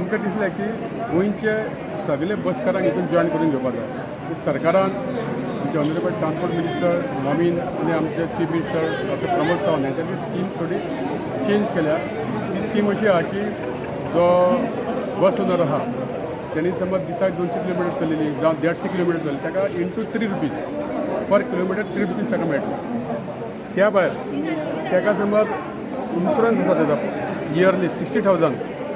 आमकां दिसलें की गोंयचे सगळे बसकारांक हितून जॉयन करून घेवपाक जाय. सरकारान आमचे ऑनरेबल ट्रान्सपोर्ट मिनिस्टर मॉमीन आनी आमचे chief minister doctor Pramod Sawant हांच्यानी स्कीम थोडी चेंज केल्या. ती स्कीम अशी आहा की जो बस ओनर आहा त्यांनी समज दिसाक 200 किलोमिटर चललेली जावं 150 किलोमिटर चलली ताका into 3 rupees per kilometre 3 rupees ताका मेळटले. त्या भायर ताका समज इन्शुरन्स आसा तेजो इयरली 60,000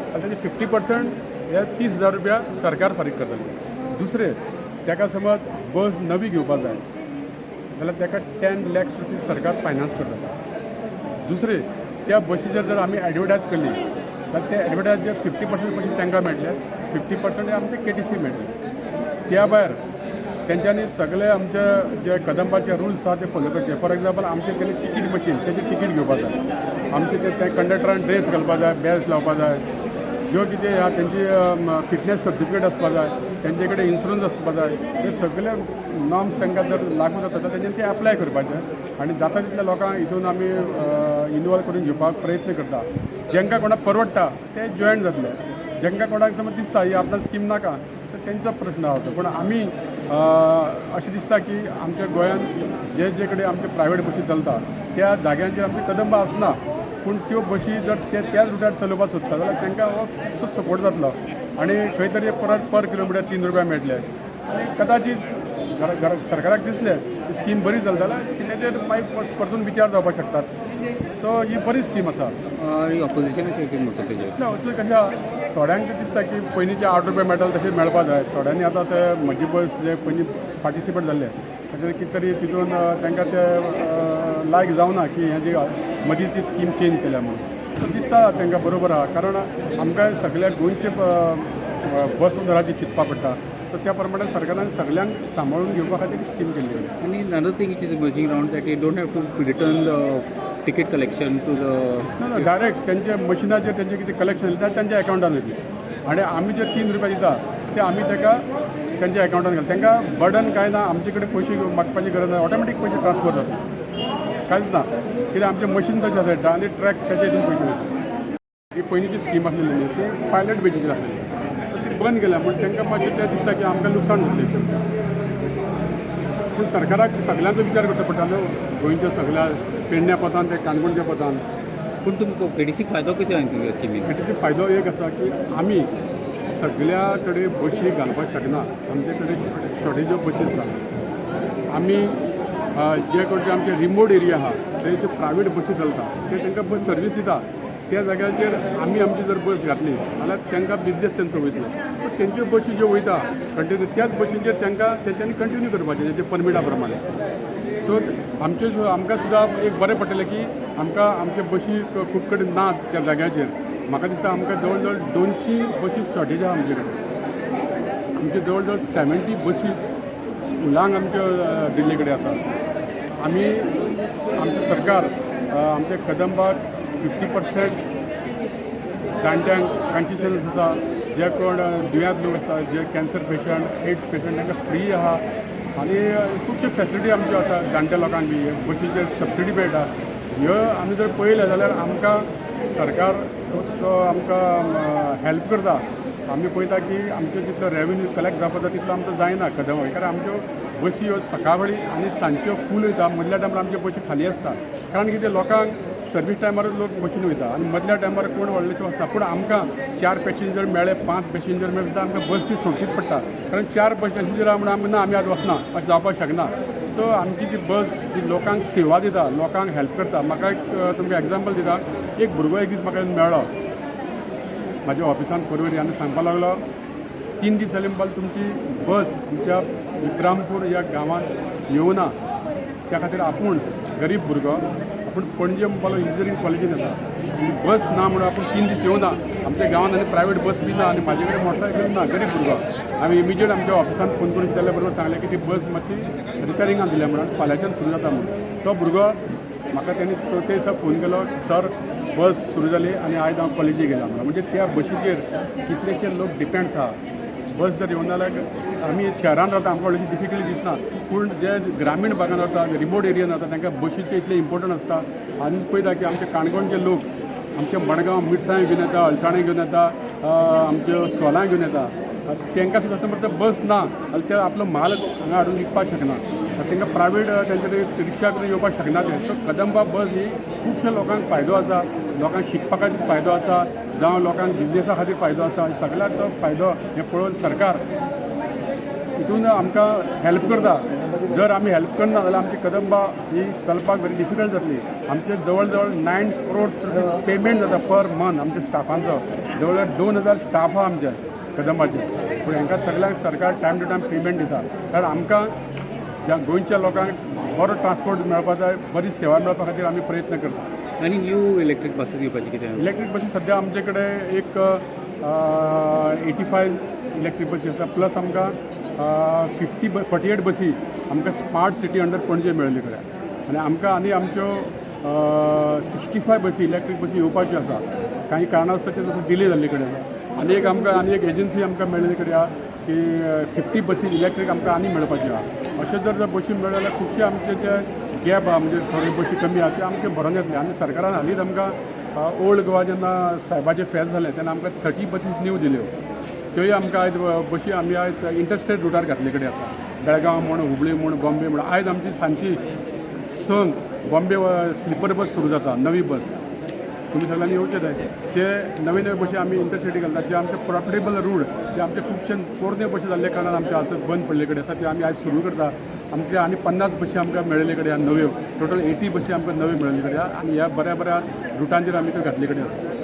आनी ताजे 50% हे 30,000 रुपया सरकार फारीक करतले. दुसरें ताका समज बस नवी घेवपाक जाय जाल्यार ताका 10 लाख रुपीज सरकार फायनान्स करता. दुसरें त्या बशीचेर जर आमी एडवर्टायज केली जाल्यार त्या एडवर्टायजचे 50% पयशे तांकां मेळटले, 50% आमचे KTC मेळटले. त्या भायर तेंच्यांनी सगळे आमचे जे कदंबाचे रुल्स आसा ते फॉलो करचे. फॉर एग्जाम्पल आमचे केले तिकीट मशीन तेजी तिकीट घेवपाक जाय, आमचे ते कंडक्टरान ड्रेस घालपाक जाय, बॅल्ट लावपाक जाय, ज्यो कितें आहा तेंची फिटनेस सर्टिफिकेट आसपाक जाय, तेंचे कडेन इन्शुरन्स आसपाक जाय. हे सगळे नॉर्म्स तांकां जर लागू जाता जाल्यार तेंच्यांनी ते एप्लाय करपाचें आनी जाता तितल्या लोकांक हितून आमी इनवॉल्व करून घेवपाक प्रयत्न करता. जेंकां कोणाक परवडटा ते जॉयन जातले, जेंकां कोणाक समज दिसता ही आपणाक स्कीम नाका तर तेंचो प्रश्न आसा. पूण आमी अशें दिसता की आमच्या गोंयांत जे कडेन आमचे प्रायवेट बसी चलता त्या जाग्यांचेर आमची कदंबा आसना, पूण त्यो बशी जर ते त्याच रुटार चलोवपाक सोदता जाल्यार तांकां हो सपोर्ट जातलो आनी खंय तरी परत पर किलोमिटर 3 रुपया मेळटले. आनी कदाचीत सरकाराक दिसलें की स्कीम बरी चलता जाल्यार कितेंचेर मागीर परतून विचार जावपाक शकतात. सो ही बरी स्कीम आसा. ऑपोजिशनाचेर कितें म्हणटा तेजेर? ना अतलें कशें आहा, थोड्यांक दिसता की पयलींचे 8 रुपया मेळटाले तशें मेळपाक जाय. थोड्यांनी आतां ते म्हजी बस जे पयलीं पार्टिसिपेट जाल्ले ताचेर कितें तरी तितून तांकां ते लायक जावना की हें जी मदीं ती स्कीम चेंज केल्या म्हणून. दिसता तांकां बरोबर आहा, कारण आमकां सगळ्या गोंयचे बस ओनराची चिंतपा पडटा. तर त्या प्रमाणे सरकारान सगळ्यांक सांबाळून घेवपा खातीर स्कीम केल्ली. आणि another thing which is emerging around that you don't have to return the ticket collection to the ना डायरेक्ट त्यांच्या मशिनाचेर तेंचे कितें कलेक्शन येता त्यांच्या अकाउंटान येता आनी आमी जे 3 रुपया दिता ते आमी ताका त्यांच्या अकाउंटान घालता. तांकां बर्डन कांय ना, आमचे कडेन पयशे मागपाची गरज ना, ऑटोमॅटीक पयशे ट्रान्सफर जाता, कांयच ना. कित्याक आमचें मशीन तशें आसा आनी ट्रॅक ताचे हितून पयशे वयता. ही पयलींची स्कीम आसलेली न्ही ती पायलट बेजीचेर आसलेली, ती बंद केल्या पूण तांकां मातशें तें दिसता की आमकां लुकसाण जातलें. पूण सरकाराक सगळ्यांचो विचार करचो पडटालो, गोंयच्या सगळ्या पेडण्या पोतान ते काणकोणच्या पोतान. पूण तुमकां KTCक फायदो कितें आनी स्किमीन? हाचो फायदो एक आसा की आमी सगळ्या कडेन बशी घालपाक शकना, आमचे कडेन शॉर्टेज ऑफ बसी आसा. आमी जे कडचे आमचे रिमोट एरिया आहा थंय प्रायवेट बसी चलता ते तांकां बस सर्वीस दिता. त्या जाग्याचेर आमी आमची जर बस घातली जाल्यार तांकां बिजनेस तेंचो वयतलो. पूण तेंच्यो बसी ज्यो वयता कंटिन्यू त्याच बसींचेर तांकां तेंच्यांनी कंटिन्यू करपाचें तेंचे परमिटा प्रमाणे. सो आमकां सुद्दां एक बरें पडटलें की आमकां आमचे बशी खूब कडेन नात त्या जाग्याचेर. म्हाका दिसता आमकां जवळ जवळ 200 बसी शॉर्टेज आहा आमचे कडेन. आमचे जवळ जवळ 70 बसीस स्कुलांक आमच्या दिल्ली कडेन आसा. आमी आमचें सरकार आमच्या कदंबाक 50% जाणट्यांक कॉन्शियस आसा, जे कोण दुयेंत लोक आसा, जे कॅन्सर पेशंट, एड्स पेशंट तांकां फ्री आहा आनी खुबश्यो फॅसिलिटी आमच्यो आसा जाणट्या लोकांक बी. बशीचेर सबसिडी मेळटा. ह्यो आमी जर पळयलें जाल्यार आमकां सरकार तो आमकां हेल्प करता. आमी पळयता की आमचो जितलो रेवेन्यू कलेक्ट जावपाक जाता तितलो आमचो जायना कदंबा, कारण आमच्यो बसी ह्यो सकाळी आनी सांजच्यो फूल वयता. मदल्या टायमार आमच्यो बसी खाली आसता, कारण कितें लोकांक सर्वीस टायमारूच लोक बसीन वयता आनी मदल्या टायमार कोण व्हडलेशे वचना. पूण आमकां 4 पॅसेंजर मेळ्ळे, 5 पॅसेंजर मेळ्ळे सुद्दां आमकां बस ती सोडचीच पडटा, कारण 4 पॅसेंजर आहा म्हणून आमी ना आमी आतां वचना अशें जावपाक शकना. सो आमची ती बस ती लोकांक सेवा दिता, लोकांक हेल्प करता. म्हाका एक तुमकां एग्जाम्पल दिता. एक भुरगो एक दीस म्हाका मेळ्ळो म्हाज्या ऑफिसान परवरी आनी सांगपाक लागलो 3 दीस जाले म्हणपाक तुमची बस आमच्या इब्रामपूर ह्या गांवांत येवना, त्या खातीर आपूण गरीब भुरगो आपूण पणजे म्हणपाक इंजिनियरींग कॉलेजीन येता आनी बस ना म्हणून आपूण 3 दीस येवना. आमच्या गांवांत आनी प्रायवेट बस बी ना आनी म्हाजे कडेन मोटरसायकल ना, गरीब भुरगो. आमी इमिजिएट आमच्या ऑफिसान फोन करून विचारल्या बरोबर सांगलें की ती बस मातशी रिपेरिंगान दिल्या म्हणून फाल्यांच्यान सुरू जाता म्हणून. तो भुरगो म्हाका तेणी चवथे दिसा फोन केलो, सर बस सुरू जाली आनी आयज हांव कॉलेजीक गेला म्हणून. म्हणजे त्या बशीचेर कितलेशे लोक डिपेंड्स आहा. बस जर येवना जाल्यार आमी शहरान रावता आमकां व्हडली डिफिकल्टी दिसना, पूण जे ग्रामीण भागान रावता, रिमोट एरियान रावता तांकां बशीचें इतलें इम्पोर्टंट आसता. आनी पळयता की आमचे काणकोणचे लोक आमचे मडगांव मिरसांगे घेवन येता, अळसाणे घेवन येता, आमच्यो सोलां घेवन येता तांकां सुद्दां समज बस ना जाल्यार ते आपलो माल हांगा हाडून विकपाक शकना तांकां प्रायवेट तेंचे रिक्षा करून येवपाक शकना ते सो कदंबा बस ही खुबश्या लोकांक फायदो आसा लोकांक शिकपा खातीर फायदो आसा जावं लोकांक बिजनेसा खातीर फायदो आसा सगळ्याक तो फायदो हे पळोवन सरकार हितून आमकां हेल्प करता जर आमी हेल्प करना जाल्यार आमची कदंबा ही चलपाक व्हेरी डिफिकल्ट जातली आमचे जवळ जवळ 9 crores पेमेंट जाता पर मंथ आमच्या स्टाफांचो जवळ जवळ 2000 स्टाफ आहा आमचे कदंबाचे पूण हांकां सगळ्यांक सरकार टायम टू टायम पेमेंट दिता कारण आमकां ज्या गोंयच्या लोकांक बरो ट्रान्सपोर्ट मेळपा जाय बरी सेवा मेळपा खातीर आमी प्रयत्न करता आनी न्यू इलेक्ट्रीक बसीस येवपाची कितें इलेक्ट्रीक बसी सद्या आमचे कडेन एक 85 इलेक्ट्रीक बसी आसा प्लस आमकां 48 बसी आमकां स्मार्ट सिटी अंडर पणजे मेळिल्ले कडेन आनी आमकां आनी आमच्यो 65 बसी इलेक्ट्रीक बसी येवपाच्यो आसा काही कारणास्तव ते डिले जाल्ले कडेन आसा आनी एक एजन्सी आमकां मेळिल्ले कडेन आहा की 50 बसी इलेक्ट्रीक आमकां आनी मेळपाच्यो आहा अशें जर बसी मेळ्ळ्यो जाल्यार खुबशे आमचे जे गॅप आहा म्हणजे थोडे बसी कमी आहा ते आमचे भरोन येतले आनी सरकारान हालींच आमकां ओल्ड गोवा जेन्ना सायबाचें फेस्त जालें तेन्ना आमकां 30 बसीस न्यू दिल्यो त्योय आमकां आयज बसी आमी आयज इंटरस्टेट रुटार घातले कडेन आसा बेळगांव म्हण हुबळी म्हण बॉम्बे म्हण आयज आमची सांजची संक बॉम्बे स्लिपर बस सुरू जाता नवी बस तुमी सगळ्यांनी येवचे जाय ते नवे नवे बसी आमी इंटरसिटी घालतात जे आमचे प्रॉफिटेबल रूट जे आमचे खुबशे पोरण्यो बसी जाल्ले कारणान आमचे आज बंद पडले कडेन आसा ते आमी आयज सुरू करता आमचे आनी 50 बसी आमकां मेळिल्ले कडेन नव्यो टोटल 80 बसी आमकां नव्यो मेळिल्ले कडेन आनी ह्या बऱ्या बऱ्या रुटांचेर आमी त्यो घातले कडेन आसा